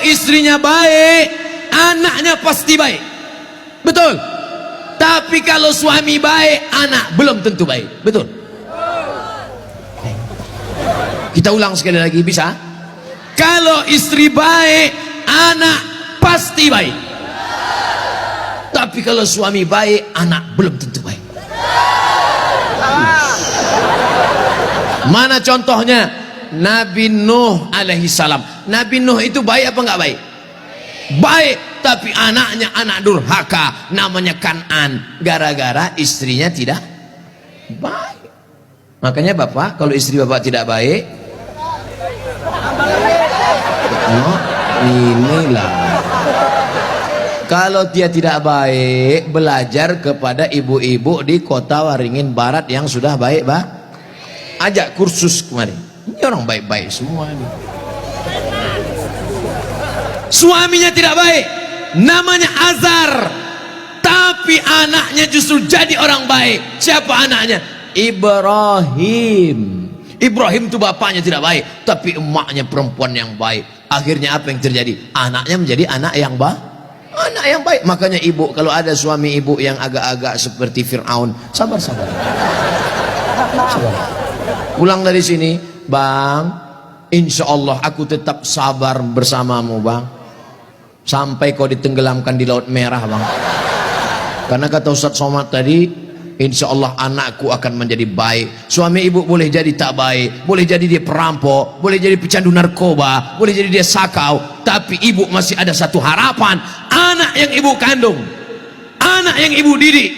istrinya baik, anaknya pasti baik. Betul. Tapi kalau suami baik, anak belum tentu baik. Betul. Kita ulang sekali lagi, bisa? Kalau istri baik, anak pasti baik. Tapi kalau suami baik, anak belum tentu baik. Mana contohnya? Nabi Nuh alaihi salam. Nabi Nuh itu baik apa enggak baik? Baik, tapi anaknya anak durhaka, namanya Kan'an, gara-gara istrinya tidak baik. Makanya bapak, kalau istri bapak tidak baik, oh, inilah. Kalau dia tidak baik, belajar kepada ibu-ibu di kota Waringin Barat yang sudah baik, Pak. Ajak kursus kemarin. Ini orang baik-baik semua ini. Suaminya tidak baik, namanya Azar, tapi anaknya justru jadi orang baik. Siapa anaknya? Ibrahim. Ibrahim itu bapaknya tidak baik, tapi emaknya perempuan yang baik. Akhirnya apa yang terjadi? Anaknya menjadi anak yang baik. Anak yang baik. Makanya ibu, kalau ada suami ibu yang agak-agak seperti Fir'aun, sabar-sabar. Pulang dari sini, bang, insya Allah aku tetap sabar bersamamu, bang, sampai kau ditenggelamkan di Laut Merah, bang. Karena kata Ustadz Somad tadi, insya Allah anakku akan menjadi baik. Suami ibu boleh jadi tak baik, boleh jadi dia perampok, boleh jadi pecandu narkoba, boleh jadi dia sakau, tapi ibu masih ada satu harapan. Anak yang ibu kandung, anak yang ibu didik,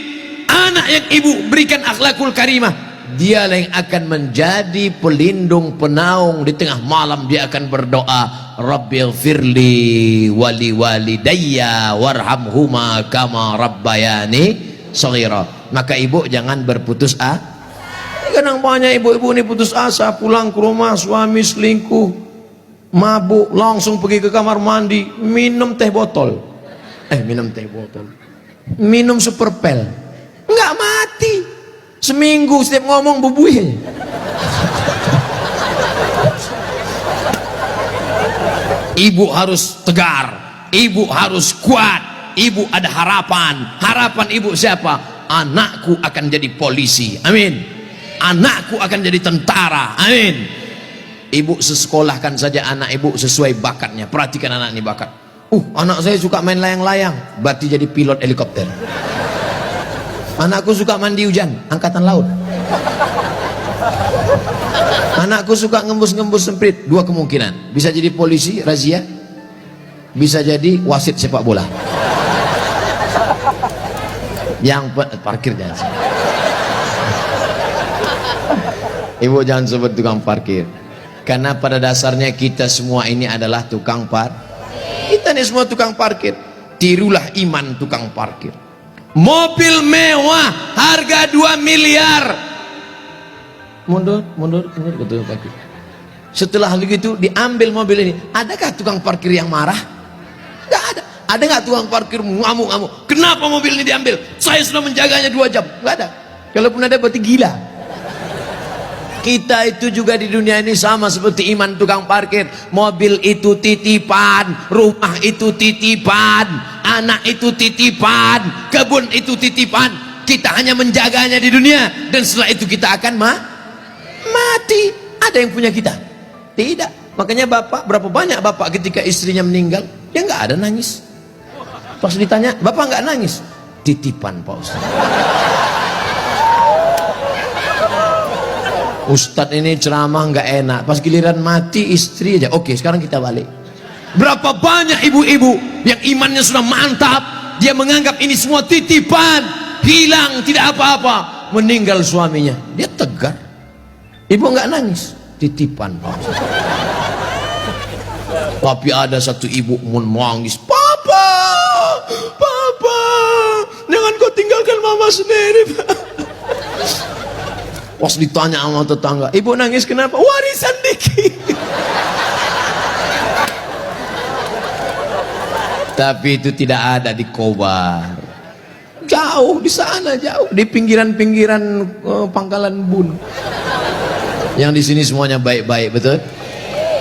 anak yang ibu berikan akhlakul karimah, dia yang akan menjadi pelindung penaung. Di tengah malam dia akan berdoa, Rabbighfirli wali walidayya warhamhuma kama rabbayani shaghira. Maka ibu jangan berputus asa. Kadang banyak ibu-ibu ini putus asa, pulang ke rumah suami selingkuh, mabuk, langsung pergi ke kamar mandi, minum teh botol. Minum super pel. Enggak mati. Seminggu setiap ngomong bubuih. Ibu harus tegar, ibu harus kuat, ibu ada harapan. Harapan ibu siapa? Anakku akan jadi polisi, amin. Anakku akan jadi tentara, amin. Ibu sekolahkan saja anak ibu sesuai bakatnya. Perhatikan anak ini bakat. Anak saya suka main layang-layang, berarti jadi pilot helikopter. Anakku suka mandi hujan, angkatan laut. Anakku suka ngembus-ngembus semprit, dua kemungkinan, bisa jadi polisi razia, bisa jadi wasit sepak bola. Yang parkir jangan. Ibu jangan sebut tukang parkir, karena pada dasarnya kita semua ini adalah tukang parkir. Kita ini semua tukang parkir. Tirulah iman tukang parkir. Mobil mewah harga 2 miliar. Mundur betul parkir. Setelah begitu diambil mobil ini, adakah tukang parkir yang marah? Enggak ada. Ada nggak tukang parkir ngamuk-ngamuk? Kenapa mobil ini diambil? Saya sudah menjaganya 2 jam. Enggak ada. Kalaupun ada berarti gila. Kita itu juga di dunia ini sama seperti iman tukang parkir. Mobil itu titipan, rumah itu titipan, anak itu titipan, kebun itu titipan. Kita hanya menjaganya di dunia, dan setelah itu kita akan mati. Ada yang punya kita? Tidak. Makanya bapak, berapa banyak bapak ketika istrinya meninggal, dia nggak ada nangis. Pas ditanya, bapak nggak nangis? Titipan Pak Ustaz. Ustadz ini ceramah nggak enak, pas giliran mati istri aja. Oke, sekarang kita balik. Berapa banyak ibu-ibu yang imannya sudah mantap, dia menganggap ini semua titipan, hilang tidak apa-apa, meninggal suaminya, dia tegar. Ibu nggak nangis, titipan Pak. Tapi ada satu ibu menangis, papa, jangan kau tinggalkan mama sendiri, Pak. Pas ditanya sama tetangga, ibu nangis kenapa? Warisan dikit. Tapi itu tidak ada di Kobar. Jauh di sana, jauh di pinggiran-pinggiran Pangkalan Bun. Yang di sini semuanya baik-baik, betul?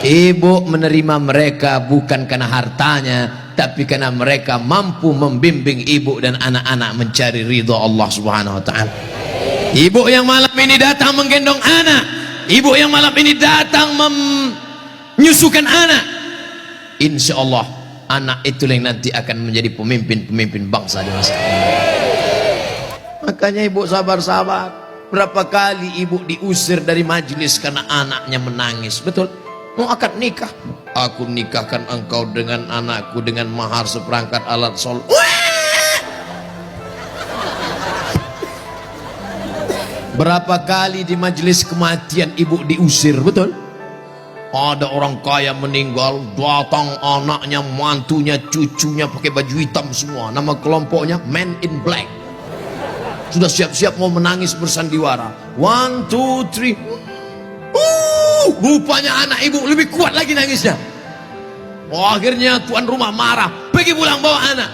Ibu menerima mereka bukan karena hartanya, tapi karena mereka mampu membimbing ibu dan anak-anak mencari ridho Allah Subhanahu wa taala. Ibu yang malam ini datang menggendong anak, ibu yang malam ini datang menyusukan anak, insya Allah anak itu yang nanti akan menjadi pemimpin bangsa di masa depan. Makanya ibu sabar-sabar. Berapa kali ibu diusir dari majelis karena anaknya menangis, betul? Mau akad nikah, aku nikahkan engkau dengan anakku dengan mahar seperangkat alat sholat. Berapa kali di majelis kematian ibu diusir, betul? Ada orang kaya meninggal, datang anaknya, mantunya, cucunya pakai baju hitam semua, nama kelompoknya Men in Black. Sudah siap-siap mau menangis bersandiwara. 1, 2, 3. Rupanya anak ibu lebih kuat lagi nangisnya. Akhirnya tuan rumah marah, pergi pulang bawa anak.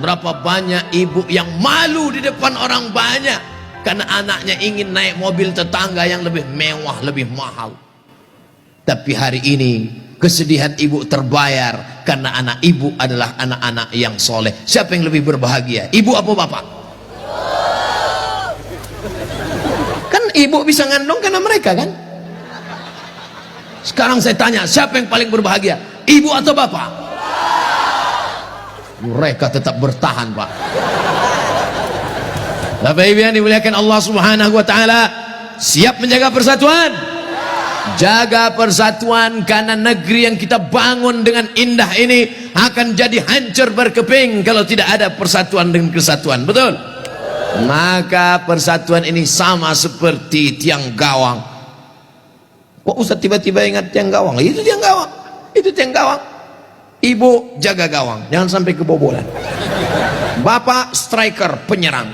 Berapa banyak ibu yang malu di depan orang banyak karena anaknya ingin naik mobil tetangga yang lebih mewah, lebih mahal. Tapi hari ini kesedihan ibu terbayar karena anak ibu adalah anak-anak yang soleh. Siapa yang lebih berbahagia, ibu apa bapak? Kan ibu bisa ngandung karena mereka kan. Sekarang saya tanya, siapa yang paling berbahagia, ibu atau bapak? Mereka tetap bertahan, Pak. Bapak Ibu yang dimuliakan Allah Subhanahu wa taala, siap menjaga persatuan? Jaga persatuan, karena negeri yang kita bangun dengan indah ini akan jadi hancur berkeping kalau tidak ada persatuan dan kesatuan, betul? Maka persatuan ini sama seperti tiang gawang. Kok Ustaz tiba-tiba ingat tiang gawang? Itu tiang gawang, itu tiang gawang. Ibu jaga gawang, jangan sampai kebobolan. Bapak striker, penyerang.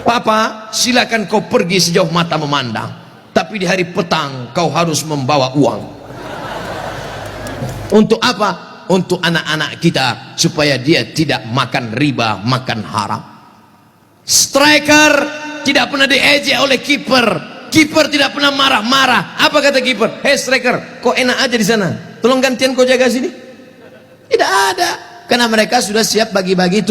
Papa silakan kau pergi sejauh mata memandang, tapi di hari petang kau harus membawa uang. Untuk apa? Untuk anak-anak kita, supaya dia tidak makan riba, makan haram. Striker tidak pernah diejek oleh kiper. Kiper tidak pernah marah-marah. Apa kata kiper? Hei striker, kok enak aja di sana, tolong gantian kau jaga sini. Tidak ada, karena mereka sudah siap bagi-bagi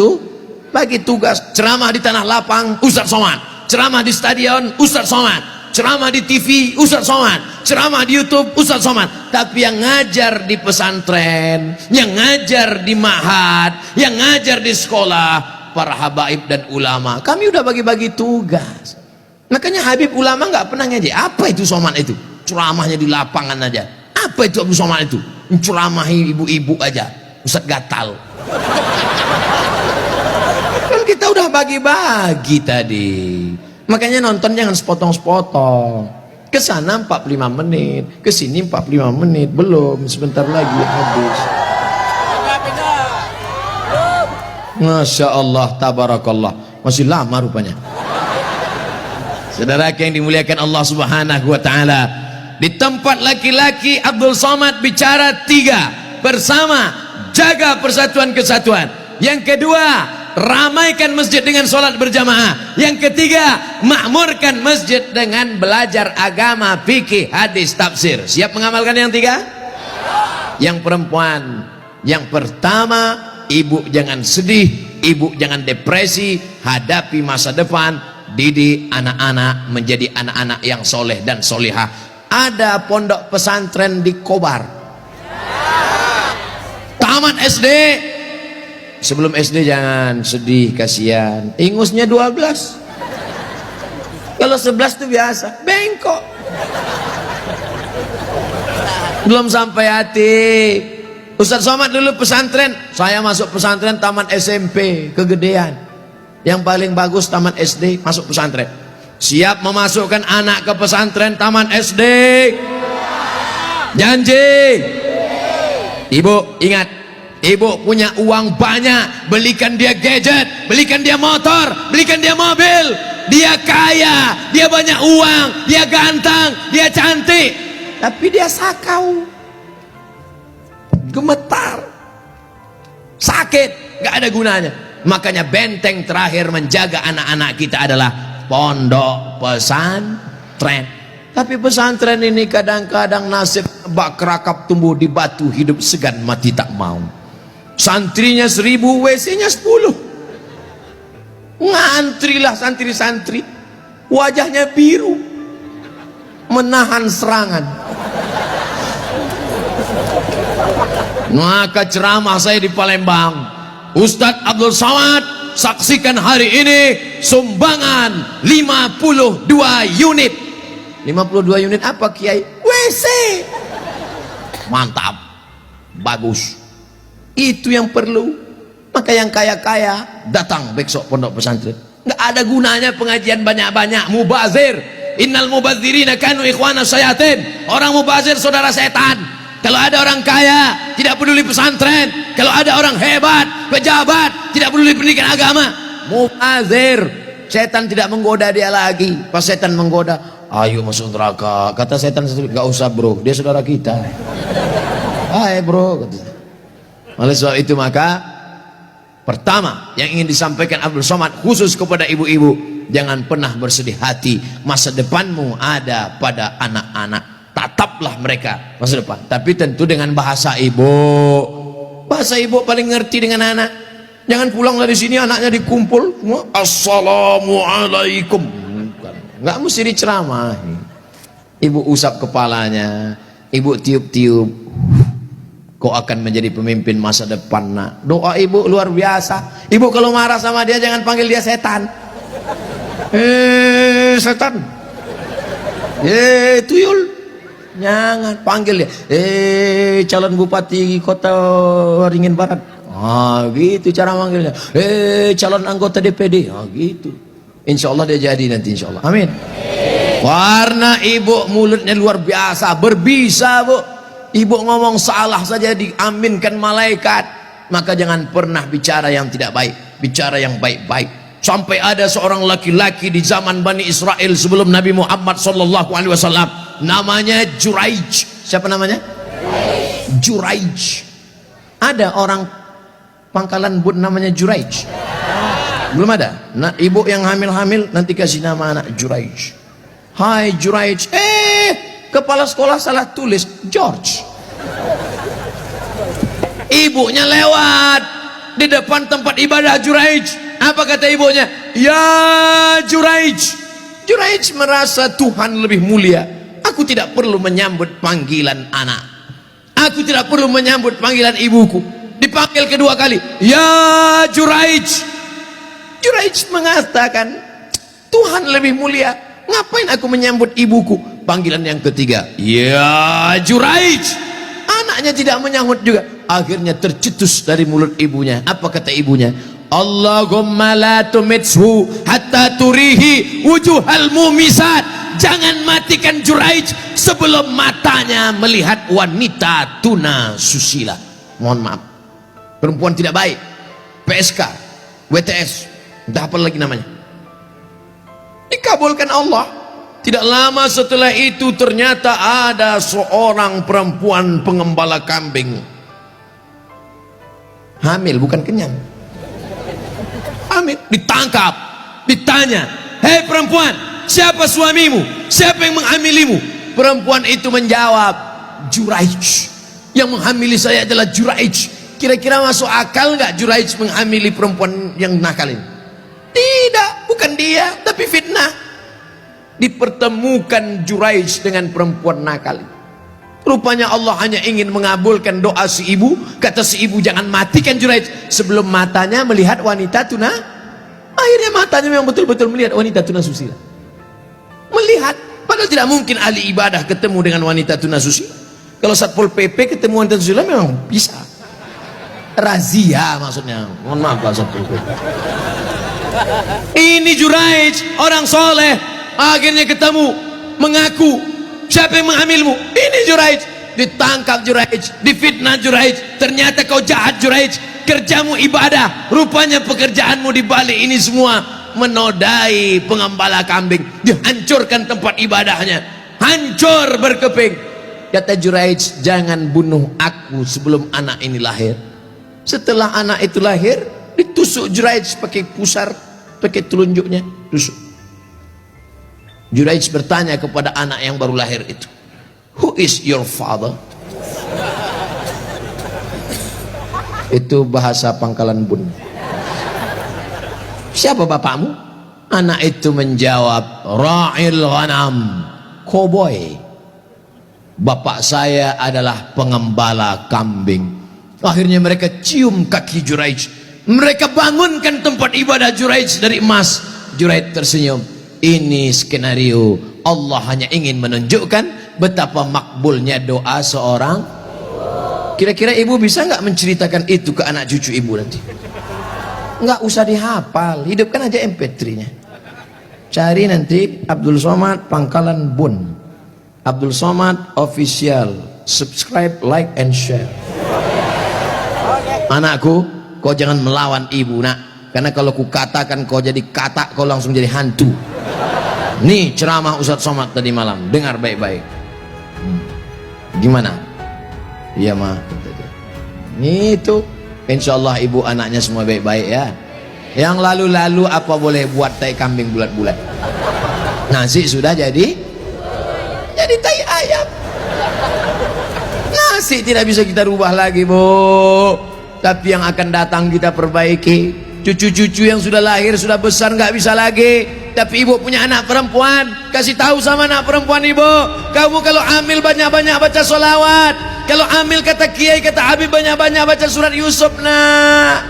bagi tugas. Ceramah di tanah lapang, Ustaz Somad. Ceramah di stadion, Ustaz Somad. Ceramah di TV, Ustaz Somad. Ceramah di YouTube, Ustaz Somad. Tapi yang ngajar di pesantren, yang ngajar di ma'had, yang ngajar di sekolah, para habaib dan ulama, kami udah bagi-bagi tugas. Makanya Habib ulama nggak pernah ngaji. Apa itu Somad itu? Ceramahnya di lapangan aja. Apa itu Abu Somad itu? Ceramahi ibu-ibu aja, Ustaz gatal. Kan kita udah bagi-bagi tadi. Makanya nonton jangan sepotong-sepotong. Kesana 45 menit, kesini 45 menit, belum, sebentar lagi habis. Masya Allah, tabarakallah, masih lama rupanya. Saudara yang dimuliakan Allah Subhanahu wa taala, di tempat laki-laki Abdul Somad bicara 3, bersama, jaga persatuan kesatuan. Yang kedua, ramaikan masjid dengan sholat berjamaah. Yang ketiga, makmurkan masjid dengan belajar agama, fikih, hadis, tafsir. Siap mengamalkan yang 3? Yang perempuan, yang pertama, ibu jangan sedih, ibu jangan depresi, hadapi masa depan, didik anak-anak menjadi anak-anak yang soleh dan solihah. Ada pondok pesantren di Kobar, tamat SD. Sebelum SD jangan sedih, kasihan, ingusnya 12. Kalau 11 itu biasa, bengkok, belum sampai hati. Ustaz Somad dulu pesantren, saya masuk pesantren tamat SMP, kegedean. Yang paling bagus tamat SD, masuk pesantren. Siap memasukkan anak ke pesantren tamat SD? Janji? Ibu ingat, ibu punya uang banyak, belikan dia gadget, belikan dia motor, belikan dia mobil. Dia kaya, dia banyak uang, dia ganteng, dia cantik, tapi dia sakau, gemetar, sakit, gak ada gunanya. Makanya benteng terakhir menjaga anak-anak kita adalah pondok pesantren. Tapi pesantren ini kadang-kadang nasib bak kerakap tumbuh di batu, hidup segan mati tak mau. Santrinya 1000, WC-nya 10. Ngantrilah santri-santri, wajahnya biru, menahan serangan. Maka ceramah saya di Palembang, Ustadz Abdul Somad, saksikan hari ini sumbangan 52 unit. 52 unit apa Kiai? WC. Mantap, bagus, itu yang perlu. Maka yang kaya-kaya datang besok pondok pesantren. Nggak ada gunanya pengajian banyak-banyak, mubazir. Innal mubazirina kanu ikhwana syayatin. Orang mubazir saudara setan. Kalau ada orang kaya tidak peduli pesantren, kalau ada orang hebat pejabat tidak peduli pendidikan agama, mubazir. Setan tidak menggoda dia lagi. Pas setan menggoda, ayo masuk neraka, kata setan, nggak usah bro, dia saudara kita. Hai bro, kata. Oleh sebab itu maka pertama yang ingin disampaikan Abdul Somad khusus kepada ibu-ibu, jangan pernah bersedih hati. Masa depanmu ada pada anak-anak, tataplah mereka masa depan, tapi tentu dengan bahasa ibu. Bahasa ibu paling ngerti dengan anak. Jangan pulang dari sini anaknya dikumpul semua, assalamualaikum. Nggak mesti diceramahi. Ibu usap kepalanya, ibu tiup-tiup, kau akan menjadi pemimpin masa depan nak. Doa ibu luar biasa. Ibu kalau marah sama dia jangan panggil dia setan. Setan, tuyul, jangan panggil dia. Calon bupati kota Waringin Barat, gitu cara manggilnya. Calon anggota DPD, gitu. Insya Allah dia jadi nanti, insya Allah. Amin. Warna ibu mulutnya luar biasa, berbisa bu. Ibu ngomong salah saja diaminkan malaikat. Maka jangan pernah bicara yang tidak baik, bicara yang baik-baik. Sampai ada seorang laki-laki di zaman Bani Israel sebelum Nabi Muhammad SAW, namanya Juraij. Siapa namanya? Juraij. Ada orang Pangkalan Bun namanya Juraij? Belum ada. Nah, ibu yang hamil-hamil nanti kasih nama anak Juraij. Hai Juraij. Kepala sekolah salah tulis George. Ibunya lewat di depan tempat ibadah Juraij. Apa kata ibunya? Ya Juraij. Juraij merasa Tuhan lebih mulia. Aku tidak perlu menyambut panggilan anak. Aku tidak perlu menyambut panggilan ibuku. Dipanggil kedua kali. Ya Juraij. Juraij mengatakan, Tuhan lebih mulia, ngapain aku menyambut ibuku? Panggilan yang ketiga, ya Juraij. Anaknya tidak menyambut juga. Akhirnya tercetus dari mulut ibunya. Apa kata ibunya? Allahumma la tumithu hatta turihi wujuhal mumisat. Jangan matikan Juraij sebelum matanya melihat wanita tuna susila. Mohon maaf, perempuan tidak baik, PSK, WTS, entah apa lagi namanya. Dikabulkan Allah. Tidak lama setelah itu ternyata ada seorang perempuan pengembala kambing, hamil bukan kenyang, hamil. Ditangkap, ditanya, hei perempuan, siapa suamimu? Siapa yang menghamilimu? Perempuan itu menjawab, Juraij. Yang menghamili saya adalah Juraij. Kira-kira masuk akal nggak Juraij menghamili perempuan yang nakal ini? Tidak, bukan dia, tapi fitnah. Dipertemukan Juraij dengan perempuan nakal. Rupanya Allah hanya ingin mengabulkan doa si ibu. Kata si ibu, jangan matikan Juraij sebelum matanya melihat wanita tuna. Akhirnya matanya memang betul-betul melihat wanita tuna susila. Melihat, padahal tidak mungkin ahli ibadah ketemu dengan wanita tuna susila. Kalau Satpol PP ketemu wanita susila memang bisa. Razia maksudnya. Mohon maaf Pak Satpol PP. Ini Juraij, orang soleh. Akhirnya ketemu, mengaku, siapa yang menghamilmu? Ini Juraij. Ditangkap Juraij, difitnah Juraij. Ternyata kau jahat Juraij, kerjamu ibadah, rupanya pekerjaanmu di balik ini semua menodai pengembala kambing. Dihancurkan tempat ibadahnya, hancur berkeping. Kata Juraij, jangan bunuh aku sebelum anak ini lahir. Setelah anak itu lahir, ditusuk Juraij pakai pusar, pakai telunjuknya, tusuk. Juraij bertanya kepada anak yang baru lahir itu, "Who is your father?" Itu bahasa Pangkalan Bun. "Siapa bapakmu?" Anak itu menjawab, "Ra'il ghanam, koboi. Bapak saya adalah pengembala kambing." Akhirnya mereka cium kaki Juraij, mereka bangunkan tempat ibadah Juraij dari emas. Juraij tersenyum. Ini skenario Allah hanya ingin menunjukkan betapa makbulnya doa seorang. Kira-kira ibu bisa nggak menceritakan itu ke anak cucu ibu nanti? Nggak usah dihafal, hidupkan aja MP3-nya. Cari nanti Abdul Somad Pangkalan Bun, Abdul Somad Official, subscribe, like, and share. Anakku, kau jangan melawan ibu nak, karena kalau ku katakan kau jadi katak, kau langsung jadi hantu. Nih ceramah Ustadz Somad tadi malam, dengar baik-baik. Gimana? Iya mah. Nih itu, insya Allah ibu anaknya semua baik-baik ya. Yang lalu-lalu apa boleh buat tai kambing bulat-bulat. Nasi sudah jadi tai ayam. Nasi tidak bisa kita rubah lagi, Bu. Tapi yang akan datang kita perbaiki. Cucu-cucu yang sudah lahir, sudah besar, nggak bisa lagi. Tapi ibu punya anak perempuan, kasih tahu sama anak perempuan ibu, kamu kalau hamil banyak-banyak baca sholawat. Kalau hamil kata kiai, kata Habib, banyak-banyak baca surat Yusuf nak.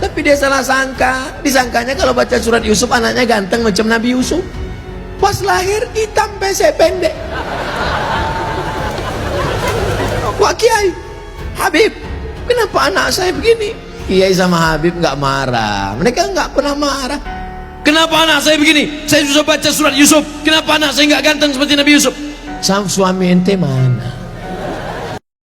Tapi dia salah sangka, disangkanya kalau baca surat Yusuf anaknya ganteng macam Nabi Yusuf. Pas lahir hitam pesek pendek. Wah kiai, Habib, kenapa anak saya begini? Kiai sama Habib nggak marah, mereka nggak pernah marah. Kenapa anak saya begini? Saya susah baca surat Yusuf. Kenapa anak saya nggak ganteng seperti Nabi Yusuf? Sama suami ente mana?